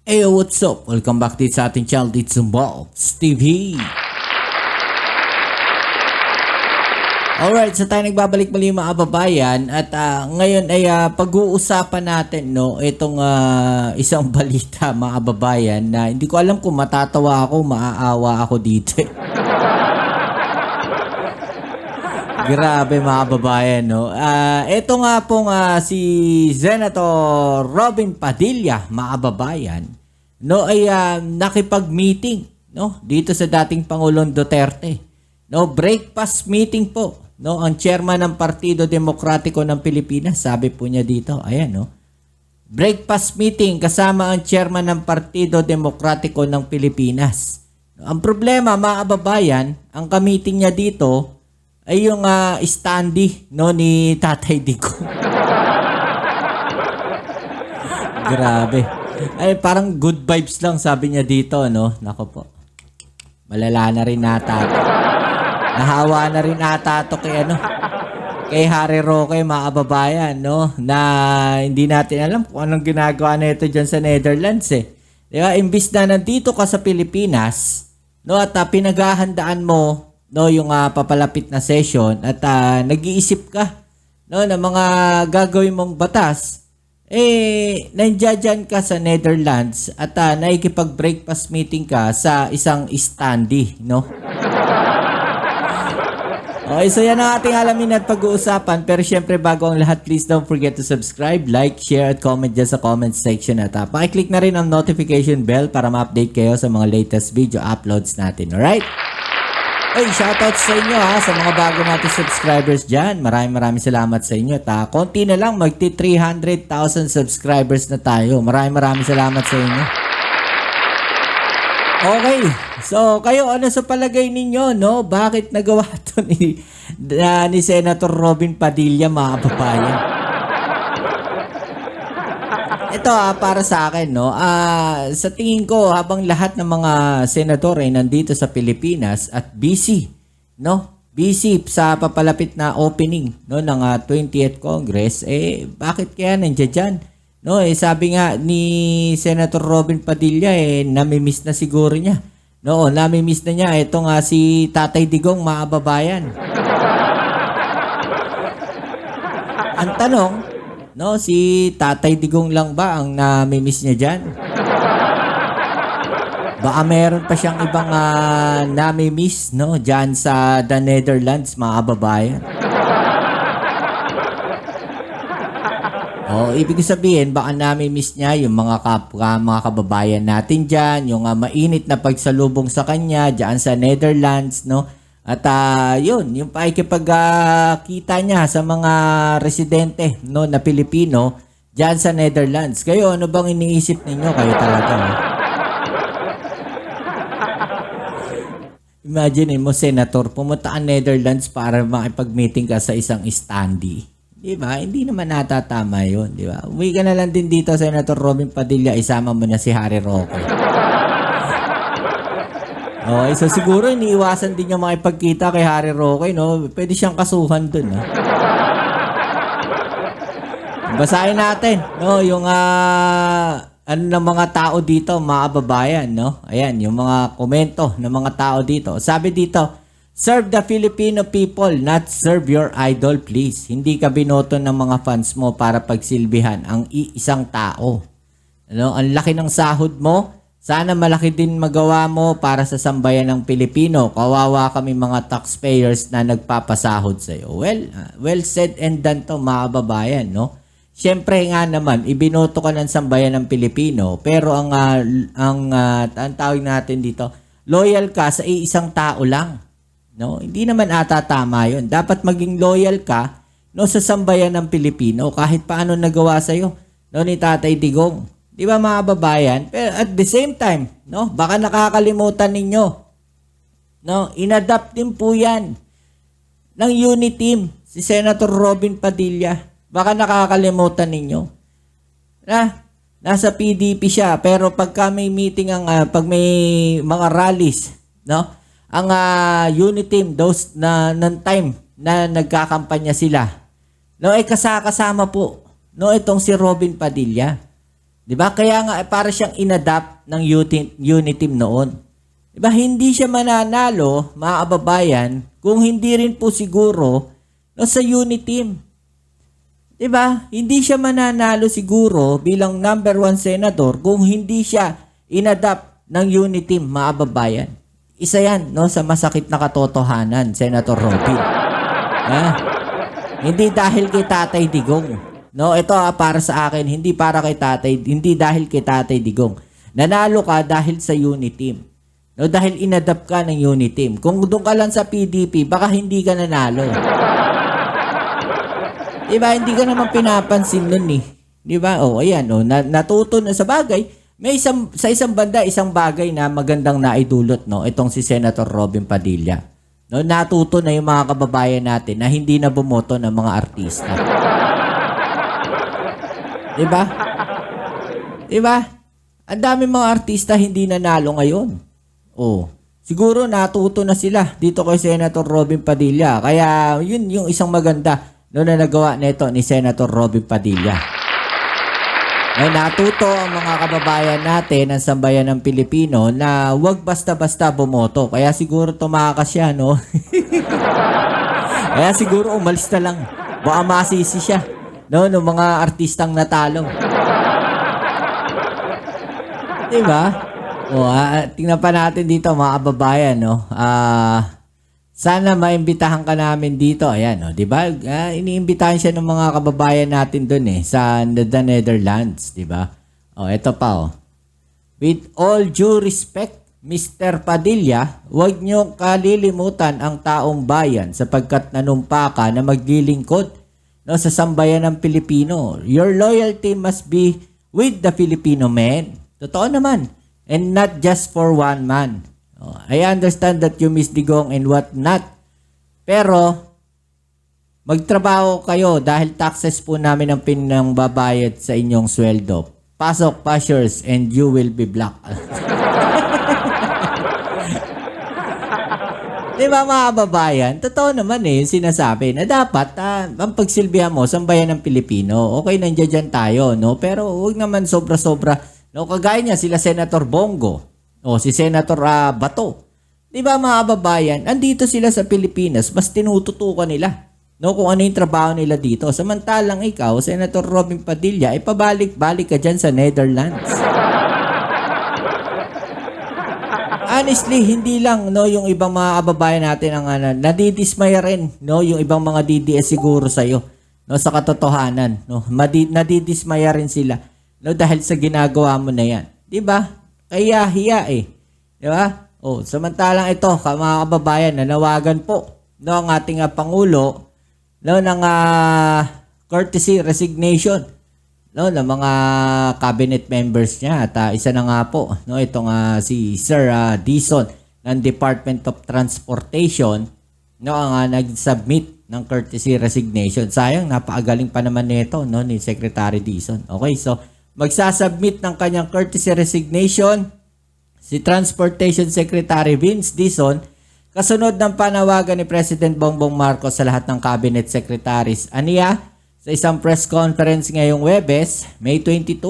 Hey, what's up? Welcome back dito sa ating channel dito sa Bobs TV. Alright, so tayo nagbabalik muli mga kababayan at ngayon ay pag-uusapan natin itong isang balita mga kababayan na hindi ko alam kung matatawa ako, maaawa ako dito. Grabe mga kababayan, no? Ito nga pong si Senator Robin Padilla, mga kababayan, ay nakipag-meeting, dito sa dating Pangulong Duterte. Breakfast meeting po, ang chairman ng Partido Demokratiko ng Pilipinas, sabi po niya dito, ayan, breakfast meeting kasama ang chairman ng Partido Demokratiko ng Pilipinas. Ang problema, mga kababayan, ang ka-meeting niya dito ay yung standee ni Tatay Digong. Grabe. Ay parang good vibes lang sabi niya dito, Nako po. Malala na rin ata to. Nahawa na rin ata to kay Harry Roque, mga kababayan, na hindi natin alam kung anong ginagawa na ito dyan sa Netherlands Di ba? Imbis na nandito ka sa Pilipinas, at pinaghahandaan mo yung papalapit na session at nag-iisip ka ng mga gagawin mong batas, nandiyan ka sa Netherlands at nakikipag-breakfast meeting ka sa isang standee, Okay, so yan ang ating alamin at pag-uusapan. Pero syempre bago ang lahat, please don't forget to subscribe, like, share at comment dyan sa comment section at pakiclick na rin ang notification bell para ma-update kayo sa mga latest video uploads natin, alright? Hey, shoutouts sa inyo sa mga bago natin subscribers dyan. Maraming salamat sa inyo. Konti na lang, magti 300,000 subscribers na tayo. Maraming salamat sa inyo. Okay, so kayo ano sa palagay ninyo, Bakit nagawa ito ni Senator Robin Padilla, mga kababayan? Ito para sa akin, sa tingin ko habang lahat ng mga senador ay nandito sa Pilipinas at busy, busy sa papalapit na opening ng 20th Congress, bakit kaya nandiyan dyan? Sabi nga ni Senator Robin Padilla, namimiss na siguro niya. Namimiss na niya ito nga si Tatay Digong, mga kababayan. Ang tanong, si Tatay Digong lang ba ang namimiss niya dyan? Baka meron pa siyang ibang namimiss, dyan sa the Netherlands, mga kababayan. Ibig sabihin, baka namimiss niya yung mga kababayan natin dyan, yung mainit na pagsalubong sa kanya dyan sa Netherlands, At yun, yung pakikipagkita niya sa mga residente na Pilipino dyan sa Netherlands. Kayo, ano bang iniisip ninyo? Kayo talaga. Imagine mo, Senator, pumunta ka Netherlands para makipag-meeting ka sa isang standee. Di ba? Hindi naman natatama yun. Di ba? Uwi ka na lang din dito, Senator Robin Padilla, isama mo na si Harry Roque. Okay, so siguro iniiwasan din niya makipagkita kay Harry Roque, Pwede siyang kasuhan dun, Basahin natin, yung ng mga tao dito, mga kababayan, Ayan, yung mga komento ng mga tao dito. Sabi dito, serve the Filipino people, not serve your idol, please. Hindi ka binoto ng mga fans mo para pagsilbihan ang isang tao. Ang laki ng sahod mo. Sana malaki din magawa mo para sa sambayan ng Pilipino. Kawawa kami mga taxpayers na nagpapasahod sa iyo. Well said and done to, mga kababayan, Siyempre nga naman, ibinoto ka ng sambayan ng Pilipino, pero ang tawag natin dito, loyal ka sa isang tao lang. Hindi naman ata tama yun. Dapat maging loyal ka sa sambayan ng Pilipino kahit paano nagawa sa'yo ni Tatay Digong. Di ba, mga kababayan? Pero at the same time, baka nakakalimutan ninyo. Inadapt din po yan ng unit team si Senator Robin Padilla. Baka nakakalimutan ninyo. Nasa PDP siya, pero pagka may meeting pag may mga rallies, ang unit team, those ng time na nagkakampanya sila, kasama po itong si Robin Padilla. 'Di ba? Kaya nga para siyang inadapt ng Uniteam noon. 'Di ba? Hindi siya mananalo, mga kababayan, kung hindi rin po siguro no, sa Uniteam. 'Di ba? Hindi siya mananalo siguro bilang number 1 senador kung hindi siya inadapt ng Uniteam, mga kababayan. Isa 'yan no sa masakit na katotohanan, Senator Robin. Hindi dahil kay Tatay Digong. No, ito para sa akin, hindi dahil kay Tatay Digong. Nanalo ka dahil sa Uniteam. No, dahil inadapt ka ng Uniteam. Kung doon ka lang sa PDP, baka hindi ka nanalo. Diba, hindi ka naman pinapansin nun eh. Diba? O, ayan, natuto na sa bagay. May sa isang banda, isang bagay na magandang naidulot, no? Itong si Senator Robin Padilla. No, natuto na yung mga kababayan natin na hindi na bumoto ng mga artista. Diba? Diba? Ang dami mga artista hindi nanalo ngayon. Oh, siguro natuto na sila dito kay Senator Robin Padilla. Kaya yun yung isang maganda no, na nagawa nito ni Senator Robin Padilla. Ay natuto ang mga kababayan natin ng sambayan ng Pilipino na wag basta-basta bumoto. Kaya siguro tumakas siya, no? Kaya siguro umalis na lang. Baka masisi siya, no, ng mga artistang natalo. Diba? O, tingnan pa natin dito mga kababayan, no? Sana maimbitahan ka namin dito. Ayan, no? 'Di ba? Iniimbitahan siya ng mga kababayan natin doon sa the Netherlands, 'di ba? Oh, ito pa oh. With all due respect, Mr. Padilla, huwag niyo kalilimutan ang taong bayan sapagkat nanumpa ka na maglilingkod no sa sambayan ng Pilipino. Your loyalty must be with the Filipino man. Totoo naman. And not just for one man. I understand that you miss Digong and what not. Pero, magtrabaho kayo dahil taxes po namin ang pinangbabayad sa inyong sweldo. Pasok, pashers, and you will be black. Diba mga kababayan? Totoo naman yung sinasabi na dapat ang pagsilbihan mo sa bayan ng Pilipino. Okay, nandiyan dyan tayo, no? Pero huwag naman sobra-sobra. No? Kagaya niya, sila Senator Bongo. O si Senator Bato. 'Di ba mga kababayan, andito sila sa Pilipinas, mas tinututukan nila no kung ano yung trabaho nila dito. Samantalang ikaw, Senator Robin Padilla, ay pabalik-balik ka diyan sa Netherlands. Honestly, hindi lang no yung ibang mga kababayan natin ang nadidismaya rin no yung ibang mga DDS siguro sa iyo no sa katotohanan no nadidismaya rin sila no dahil sa ginagawa mo na 'yan. 'Di ba? Kaya hiya Di ba? Oh, samantalang ito, mga kababayan, nanawagan po no, ang ating Pangulo no, ng courtesy resignation no, ng mga cabinet members niya. At isa na nga po, no, itong si Sir Dizon ng Department of Transportation no, ang nag-submit ng courtesy resignation. Sayang, napakagaling pa naman nito no, ni Secretary Dizon. Okay, so magsasubmit ng kanyang courtesy resignation si Transportation Secretary Vince Dizon kasunod ng panawagan ni President Bongbong Marcos sa lahat ng cabinet secretaries. Aniya, sa isang press conference ngayong Huwebes, May 22,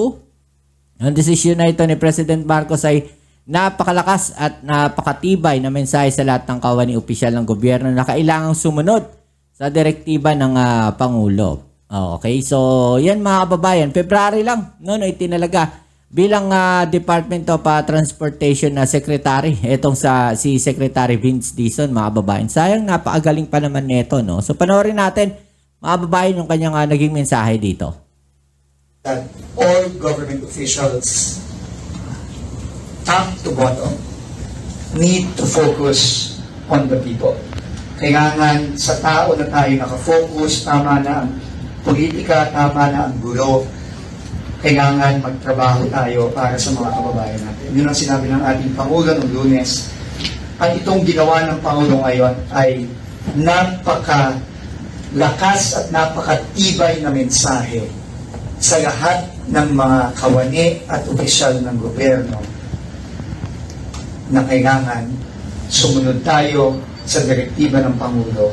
ang desisyon na ito ni President Marcos ay napakalakas at napakatibay na mensahe sa lahat ng kawani opisyal ng gobyerno na kailangang sumunod sa direktiba ng Pangulo. Okay, so yan mga kababayan, February lang no itinalaga bilang Department of Transportation na Secretary etong si Secretary Vince Dizon mga kababayan. Sayang, napakagaling pa naman nito no. So panoorin natin mga kababayan yung kanyang naging mensahe dito. That all government officials top to bottom need to focus on the people. Kailangan sa tao na tayo nakafocus, tama na ang politika, tama na ang gulo. Kailangan magtrabaho tayo para sa mga kababayan natin. Yun ang sinabi ng ating Pangulo noong Lunes. Ang itong ginawa ng Pangulo ngayon ay napakalakas at napakatibay na mensahe sa lahat ng mga kawani at opisyal ng gobyerno na kailangan sumunod tayo sa direktiba ng Pangulo.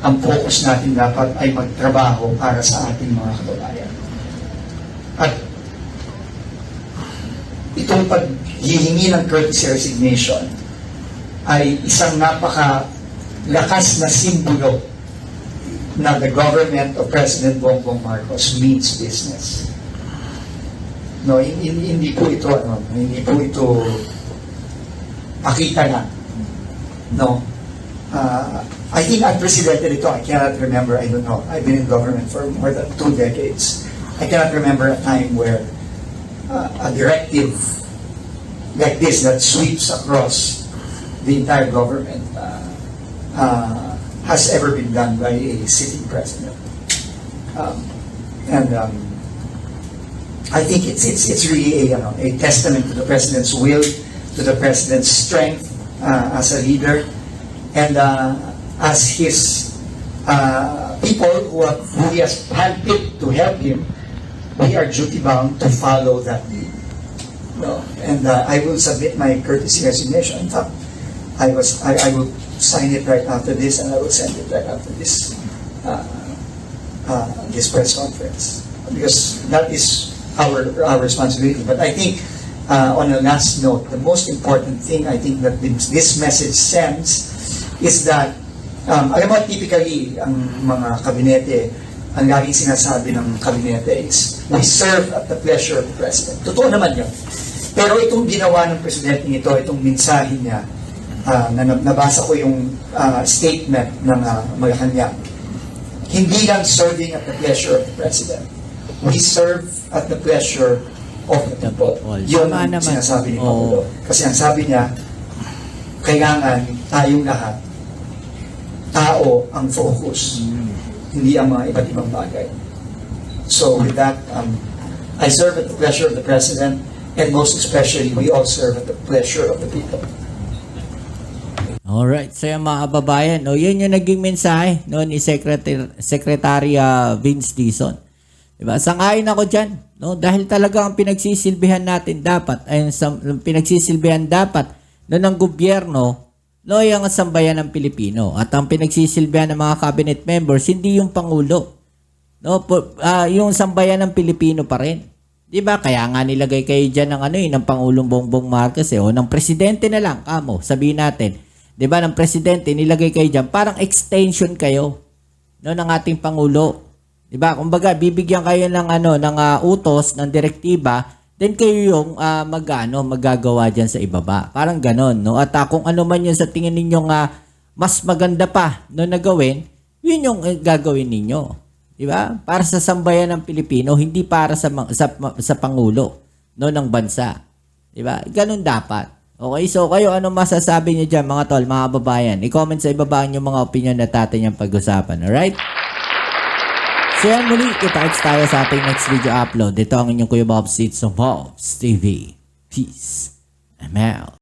Ang focus natin dapat ay magtrabaho para sa ating mga kababayan. At itong paghihingi ng courtesy resignation ay isang napaka-lakas na simbolo na the government of President Bongbong Marcos means business. No, hindi po ito pakita na. No. I think unprecedented ito. I cannot remember, I don't know. I've been in government for more than 2 decades. I cannot remember a time where a directive like this that sweeps across the entire government has ever been done by a sitting president. I think it's really a testament to the president's will, to the president's strength as a leader, and as his people who he has handpicked to help him. We are duty bound to follow that lead. No, and I will submit my courtesy resignation. In fact, I will sign it right after this, and I will send it right after this this press conference, because that is our responsibility. But I think on a last note, the most important thing I think that this message sends is that alam mo, typically ang mga kabinete, ang laging sinasabi ng kabinete is, we serve at the pleasure of the President. Totoo naman yun. Pero itong ginawa ng Presidente nito, itong mensahe niya, nabasa ko yung statement ng Malacanang, hindi lang serving at the pleasure of the President. We serve at the pleasure of the people. Yun ang sinasabi ni Pangulo. Kasi ang sabi niya, kailangan tayong lahat, tao ang focus. Hindi ang mga iba't ibang bagay. So with that, I serve at the pleasure of the President, and most especially, we all serve at the pleasure of the people. Alright, so yung mga kababayan, no, yun yung naging mensahe no, ni Secretary Vince Dizon. Diba? Sang-ayon ako dyan, no? Dahil talaga ang pinagsisilbihan natin dapat, ay pinagsisilbihan dapat no, ng gobyerno, no, yung sambayan ng Pilipino. At ang pinagsisilbihan ng mga cabinet members, hindi yung Pangulo. No, yung sambayan ng Pilipino pa rin. 'Di ba? Kaya nga nilagay kayo diyan ng ng Pangulong Bongbong Marcos o ng presidente na lang, kamo, sabihin natin. 'Di ba? Ng presidente nilagay kayo diyan, parang extension kayo no ng ating pangulo. 'Di ba? Kumbaga, bibigyan kayo ng ng utos, ng direktiba, then kayo yung magagawa diyan sa ibaba. Parang ganon, no? At kung ano man 'yung sa tingin ninyong mas maganda pa no na gawin, 'yun yung gagawin ninyo. Diba? Para sa sambayan ng Pilipino, hindi para sa pangulo no ng bansa. Diba? Ganun dapat. Okay, so kayo ano masasabi niyo diyan mga tol, mga babayan? I-comment sa ibaba niyo mga opinion na natin yung pag-usapan, alright? So yan muli, kita-kits tayo sa ating next video upload. Dito ang inyong Kuya Bobs Seats of Bobs TV. Peace. I'm out.